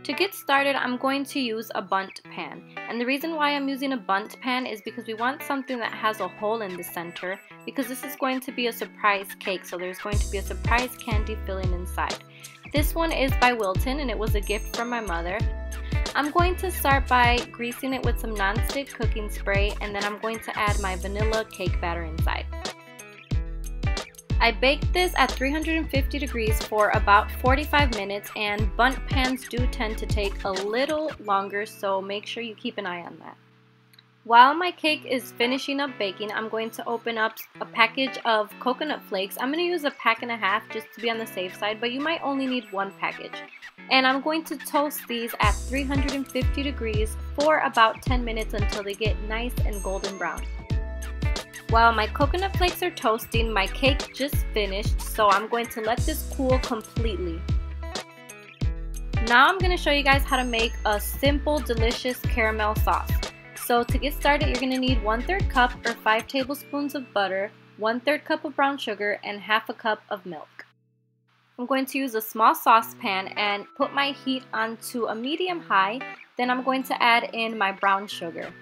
To get started, I'm going to use a bundt pan. And the reason why I'm using a bundt pan is because we want something that has a hole in the center, because this is going to be a surprise cake, so there's going to be a surprise candy filling inside. This one is by Wilton and it was a gift from my mother. I'm going to start by greasing it with some nonstick cooking spray, and then I'm going to add my vanilla cake batter inside. I baked this at 350 degrees for about 45 minutes, and bundt pans do tend to take a little longer, so make sure you keep an eye on that. While my cake is finishing up baking, I'm going to open up a package of coconut flakes. I'm going to use a pack and a half just to be on the safe side, but you might only need one package. And I'm going to toast these at 350 degrees for about 10 minutes until they get nice and golden brown. While my coconut flakes are toasting, my cake just finished, so I'm going to let this cool completely. Now I'm going to show you guys how to make a simple, delicious caramel sauce. So to get started, you're going to need 1/3 cup or 5 tablespoons of butter, 1/3 cup of brown sugar, and 1/2 cup of milk. I'm going to use a small saucepan and put my heat onto a medium-high. Then I'm going to add in my brown sugar.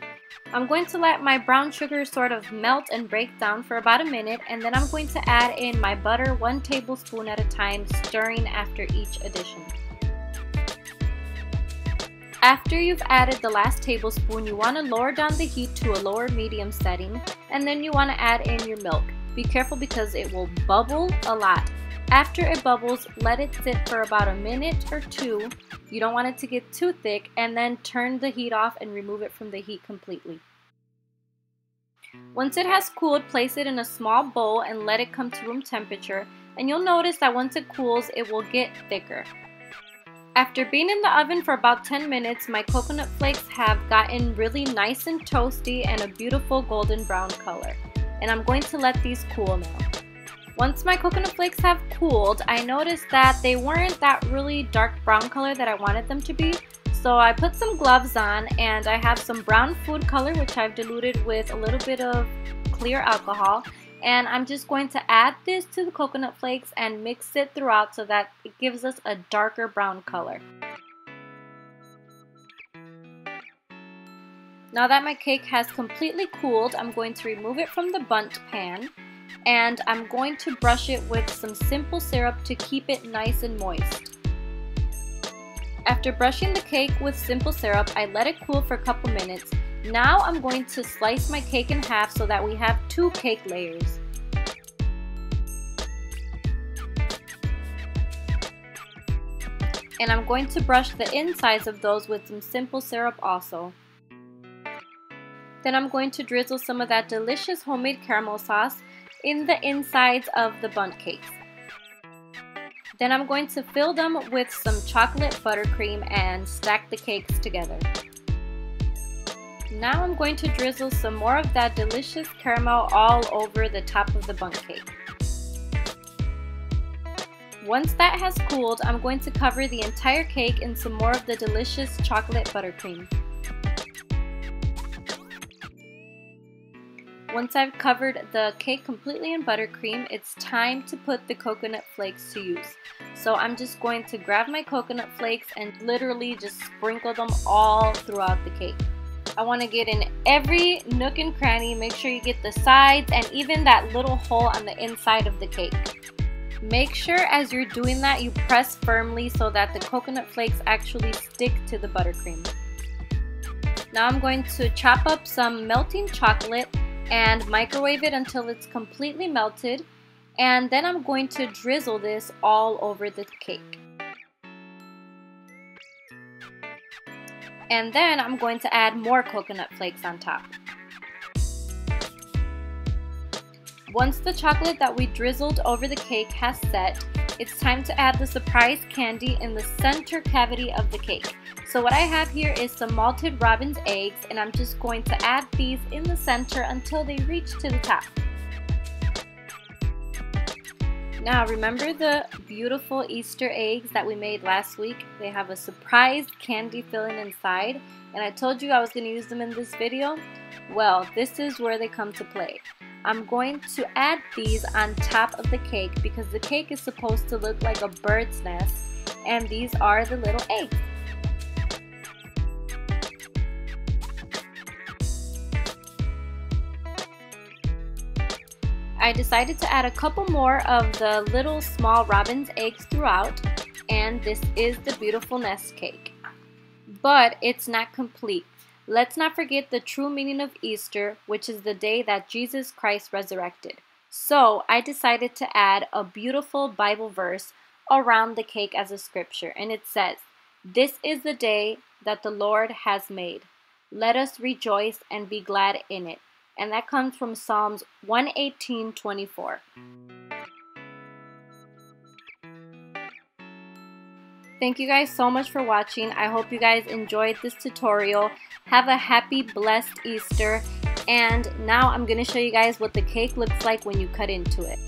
I'm going to let my brown sugar sort of melt and break down for about a minute, and then I'm going to add in my butter 1 tablespoon at a time, stirring after each addition. After you've added the last tablespoon, you want to lower down the heat to a lower medium setting, and then you want to add in your milk. Be careful because it will bubble a lot. After it bubbles, let it sit for about a minute or two. You don't want it to get too thick, and then turn the heat off and remove it from the heat completely. Once it has cooled, place it in a small bowl and let it come to room temperature, and you'll notice that once it cools, it will get thicker. After being in the oven for about 10 minutes, my coconut flakes have gotten really nice and toasty and a beautiful golden brown color. And I'm going to let these cool now. Once my coconut flakes have cooled, I noticed that they weren't that really dark brown color that I wanted them to be. So I put some gloves on, and I have some brown food color which I've diluted with a little bit of clear alcohol. And I'm just going to add this to the coconut flakes and mix it throughout so that it gives us a darker brown color. Now that my cake has completely cooled, I'm going to remove it from the bundt pan. And I'm going to brush it with some simple syrup to keep it nice and moist. After brushing the cake with simple syrup, I let it cool for a couple minutes. Now I'm going to slice my cake in half so that we have 2 cake layers. And I'm going to brush the insides of those with some simple syrup also. Then I'm going to drizzle some of that delicious homemade caramel sauce in the insides of the bundt cakes. Then I'm going to fill them with some chocolate buttercream and stack the cakes together. Now I'm going to drizzle some more of that delicious caramel all over the top of the bundt cake. Once that has cooled, I'm going to cover the entire cake in some more of the delicious chocolate buttercream. Once I've covered the cake completely in buttercream, it's time to put the coconut flakes to use. So I'm just going to grab my coconut flakes and literally just sprinkle them all throughout the cake. I want to get in every nook and cranny. Make sure you get the sides and even that little hole on the inside of the cake. Make sure as you're doing that you press firmly so that the coconut flakes actually stick to the buttercream. Now I'm going to chop up some melting chocolate and microwave it until it's completely melted, and then I'm going to drizzle this all over the cake. And then I'm going to add more coconut flakes on top. Once the chocolate that we drizzled over the cake has set, it's time to add the surprise candy in the center cavity of the cake. So what I have here is some malted robin's eggs, and I'm just going to add these in the center until they reach to the top. Now remember the beautiful Easter eggs that we made last week? They have a surprise candy filling inside, and I told you I was going to use them in this video. Well, this is where they come to play. I'm going to add these on top of the cake because the cake is supposed to look like a bird's nest, and these are the little eggs. I decided to add a couple more of the little small robin's eggs throughout, and this is the beautiful nest cake. But it's not complete. Let's not forget the true meaning of Easter, which is the day that Jesus Christ resurrected. So I decided to add a beautiful Bible verse around the cake as a scripture, and it says, "This is the day that the Lord has made. Let us rejoice and be glad in it." And that comes from Psalms 118:24. Thank you guys so much for watching. I hope you guys enjoyed this tutorial. Have a happy, blessed Easter. And now I'm going to show you guys what the cake looks like when you cut into it.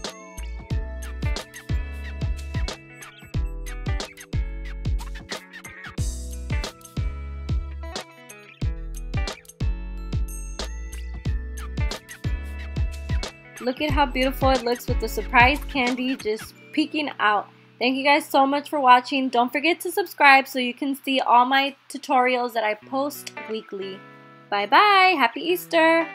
Look at how beautiful it looks with the surprise candy just peeking out. Thank you guys so much for watching. Don't forget to subscribe so you can see all my tutorials that I post weekly. Bye bye. Happy Easter.